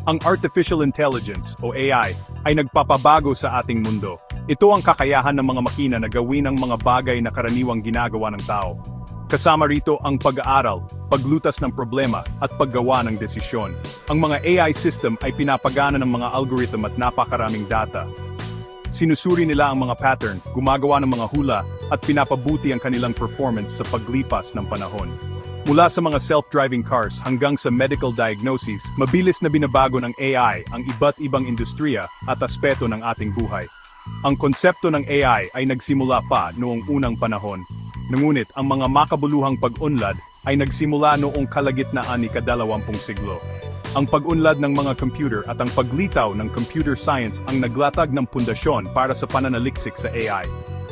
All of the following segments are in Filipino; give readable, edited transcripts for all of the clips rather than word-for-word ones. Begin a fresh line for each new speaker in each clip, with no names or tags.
Ang Artificial Intelligence o AI ay nagpapabago sa ating mundo. Ito ang kakayahan ng mga makina na gawin ang mga bagay na karaniwang ginagawa ng tao. Kasama rito ang pag-aaral, paglutas ng problema at paggawa ng desisyon. Ang mga AI system ay pinapagana ng mga algorithm at napakaraming data. Sinusuri nila ang mga pattern, gumagawa ng mga hula at pinapabuti ang kanilang performance sa paglipas ng panahon. Mula sa mga self-driving cars hanggang sa medical diagnosis, mabilis na binabago ng AI ang iba't ibang industriya at aspeto ng ating buhay. Ang konsepto ng AI ay nagsimula pa noong unang panahon. Ngunit ang mga makabuluhang pag-unlad ay nagsimula noong kalagitnaan ni ika-20 siglo. Ang pag-unlad ng mga computer at ang paglitaw ng computer science ang naglatag ng pundasyon para sa pananaliksik sa AI.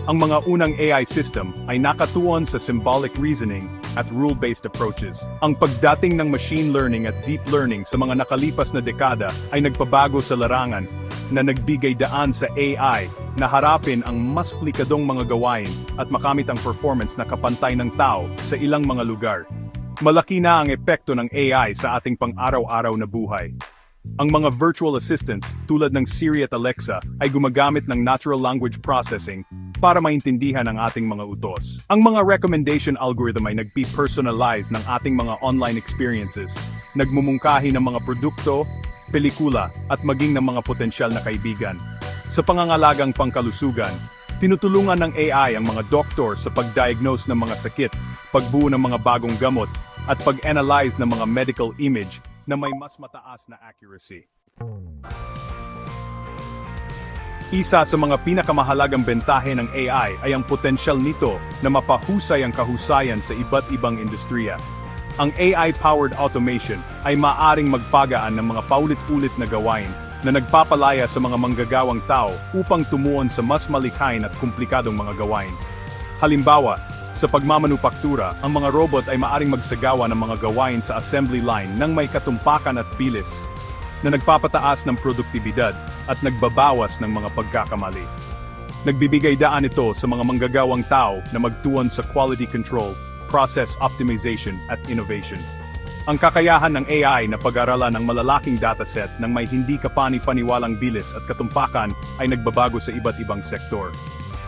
Ang mga unang AI system ay nakatuon sa symbolic reasoning at rule-based approaches. Ang pagdating ng machine learning at deep learning sa mga nakalipas na dekada ay nagpabago sa larangan na nagbigay daan sa AI na harapin ang mas komplikadong mga gawain at makamit ang performance na kapantay ng tao sa ilang mga lugar. Malaki na ang epekto ng AI sa ating pang-araw-araw na buhay. Ang mga virtual assistants tulad ng Siri at Alexa ay gumagamit ng natural language processing para maintindihan ang ating mga utos. Ang mga recommendation algorithm ay nagpi-personalize ng ating mga online experiences, nagmumungkahi ng mga produkto, pelikula, at maging ng mga potensyal na kaibigan. Sa pangangalagang pangkalusugan, tinutulungan ng AI ang mga doktor sa pag-diagnose ng mga sakit, pagbuo ng mga bagong gamot, at pag-analyze ng mga medical image na may mas mataas na accuracy. Isa sa mga pinakamahalagang bentahe ng AI ay ang potensyal nito na mapahusay ang kahusayan sa iba't ibang industriya. Ang AI-powered automation ay maaring magpagaan ng mga paulit-ulit na gawain na nagpapalaya sa mga manggagawang tao upang tumuon sa mas malikhain at komplikadong mga gawain. Halimbawa, sa pagmamanupaktura, ang mga robot ay maaring magsagawa ng mga gawain sa assembly line nang may katumpakan at bilis, na nagpapataas ng produktibidad at nagbabawas ng mga pagkakamali. Nagbibigay daan ito sa mga manggagawang tao na magtuon sa quality control, process optimization at innovation. Ang kakayahan ng AI na pag-aralan ng malalaking dataset ng may hindi kapani-paniwalang bilis at katumpakan ay nagbabago sa iba't ibang sektor.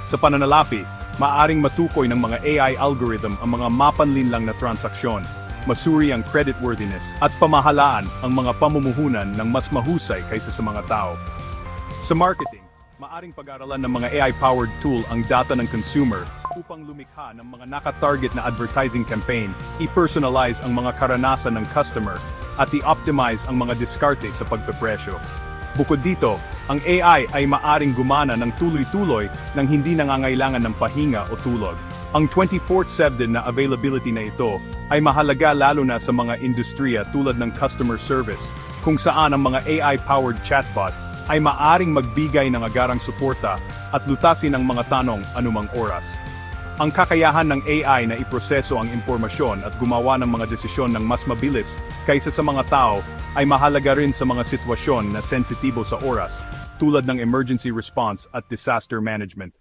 Sa pananalapi, maaring matukoy ng mga AI algorithm ang mga mapanlinlang na transaksyon, masuri ang creditworthiness, at pamahalaan ang mga pamumuhunan ng mas mahusay kaysa sa mga tao. Sa marketing, maaring pag-aralan ng mga AI-powered tool ang data ng consumer upang lumikha ng mga naka-target na advertising campaign, i-personalize ang mga karanasan ng customer, at i-optimize ang mga diskarte sa pagpepresyo. Bukod dito, ang AI ay maaring gumana ng tuloy-tuloy nang hindi nangangailangan ng pahinga o tulog. Ang 24/7 na availability na ito ay mahalaga lalo na sa mga industriya tulad ng customer service, kung saan ang mga AI-powered chatbot ay maaring magbigay ng agarang suporta at lutasin ang mga tanong anumang oras. Ang kakayahan ng AI na iproseso ang impormasyon at gumawa ng mga desisyon ng mas mabilis kaysa sa mga tao ay mahalaga rin sa mga sitwasyon na sensitibo sa oras, tulad ng emergency response at disaster management.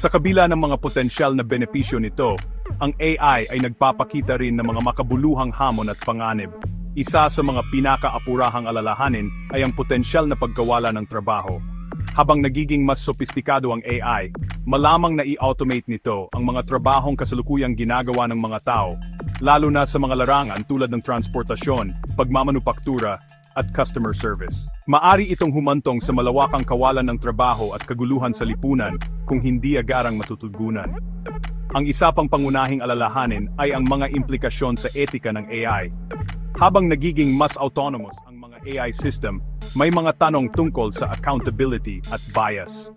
Sa kabila ng mga potensyal na benepisyo nito, ang AI ay nagpapakita rin ng mga makabuluhang hamon at panganib. Isa sa mga pinakaapurahang alalahanin ay ang potensyal na pagkawala ng trabaho. Habang nagiging mas sopistikado ang AI, malamang na i-automate nito ang mga trabahong kasalukuyang ginagawa ng mga tao, lalo na sa mga larangan tulad ng transportasyon, pagmamanupaktura, at customer service. Maari itong humantong sa malawakang kawalan ng trabaho at kaguluhan sa lipunan kung hindi agarang matutugunan. Ang isa pang pangunahing alalahanin ay ang mga implikasyon sa etika ng AI. Habang nagiging mas autonomous ang mga AI system, may mga tanong tungkol sa accountability at bias.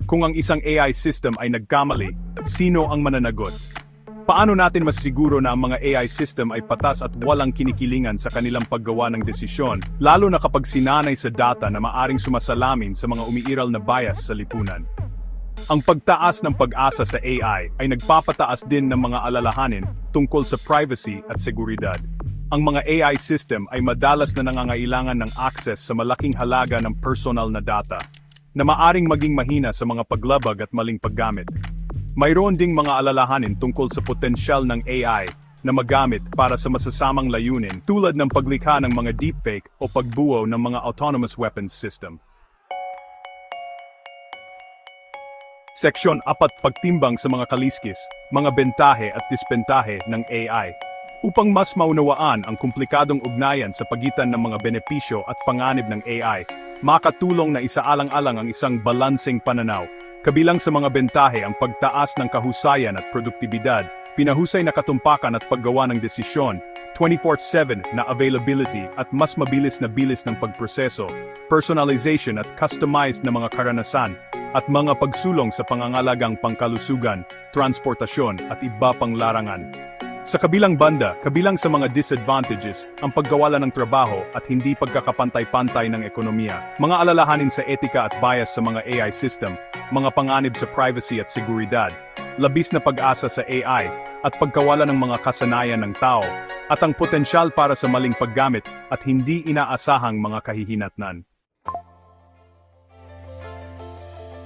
Kung ang isang AI system ay nagkamali, sino ang mananagot? Paano natin masisiguro na ang mga AI system ay patas at walang kinikilingan sa kanilang paggawa ng desisyon, lalo na kapag sinanay sa data na maaring sumasalamin sa mga umiiral na bias sa lipunan? Ang pagtaas ng pag-asa sa AI ay nagpapataas din ng mga alalahanin tungkol sa privacy at seguridad. Ang mga AI system ay madalas na nangangailangan ng access sa malaking halaga ng personal na data, na maaring maging mahina sa mga paglabag at maling paggamit. Mayroon ding mga alalahanin tungkol sa potensyal ng AI na magamit para sa masasamang layunin tulad ng paglikha ng mga deepfake o pagbuo ng mga autonomous weapons system. Seksyon 4. Pagtimbang sa mga kaliskis, mga bentahe at dispentahe ng AI. Upang mas maunawaan ang komplikadong ugnayan sa pagitan ng mga benepisyo at panganib ng AI, makatulong na isaalang-alang ang isang balanseng pananaw. Kabilang sa mga bentahe ang pagtaas ng kahusayan at produktibidad, pinahusay na katumpakan at paggawa ng desisyon, 24/7 na availability at mas mabilis na bilis ng pagproseso, personalization at customized na mga karanasan, at mga pagsulong sa pangangalagang pangkalusugan, transportasyon at iba pang larangan. Sa kabilang banda, kabilang sa mga disadvantages, ang pagkawala ng trabaho at hindi pagkakapantay-pantay ng ekonomiya, mga alalahanin sa etika at bias sa mga AI system, mga panganib sa privacy at seguridad, labis na pag-asa sa AI, at pagkawala ng mga kasanayan ng tao, at ang potensyal para sa maling paggamit at hindi inaasahang mga kahihinatnan.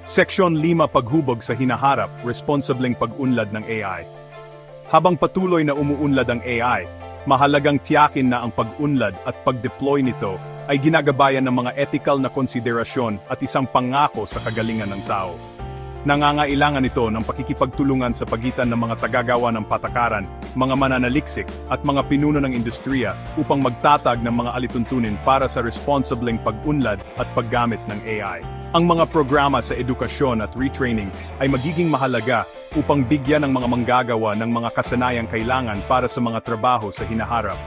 Seksyon 5. Paghubog sa hinaharap, responsibleng pag-unlad ng AI. Habang patuloy na umuunlad ang AI, mahalagang tiyakin na ang pag-unlad at pag-deploy nito ay ginagabayan ng mga ethical na konsiderasyon at isang pangako sa kagalingan ng tao. Nangangailangan ito ng pakikipagtulungan sa pagitan ng mga tagagawa ng patakaran, mga mananaliksik, at mga pinuno ng industriya upang magtatag ng mga alituntunin para sa responsibleng pag-unlad at paggamit ng AI. Ang mga programa sa edukasyon at retraining ay magiging mahalaga upang bigyan ng mga manggagawa ng mga kasanayang kailangan para sa mga trabaho sa hinaharap.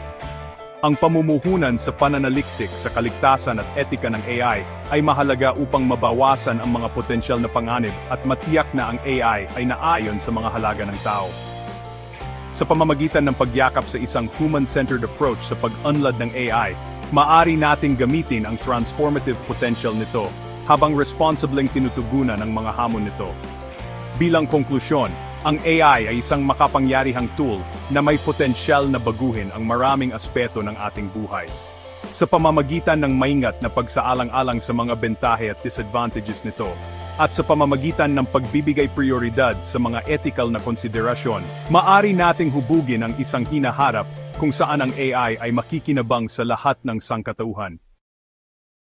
Ang pamumuhunan sa pananaliksik sa kaligtasan at etika ng AI ay mahalaga upang mabawasan ang mga potensyal na panganib at matiyak na ang AI ay naayon sa mga halaga ng tao. Sa pamamagitan ng pagyakap sa isang human-centered approach sa pag-unlad ng AI, maaari nating gamitin ang transformative potential nito habang responsibleng tinutugunan ang mga hamon nito. Bilang konklusyon, ang AI ay isang makapangyarihang tool na may potensyal na baguhin ang maraming aspeto ng ating buhay. Sa pamamagitan ng maingat na pagsaalang-alang sa mga bentahe at disadvantages nito, at sa pamamagitan ng pagbibigay prioridad sa mga ethical na konsiderasyon, maaari nating hubugin ang isang hinaharap kung saan ang AI ay makikinabang sa lahat ng sangkatauhan.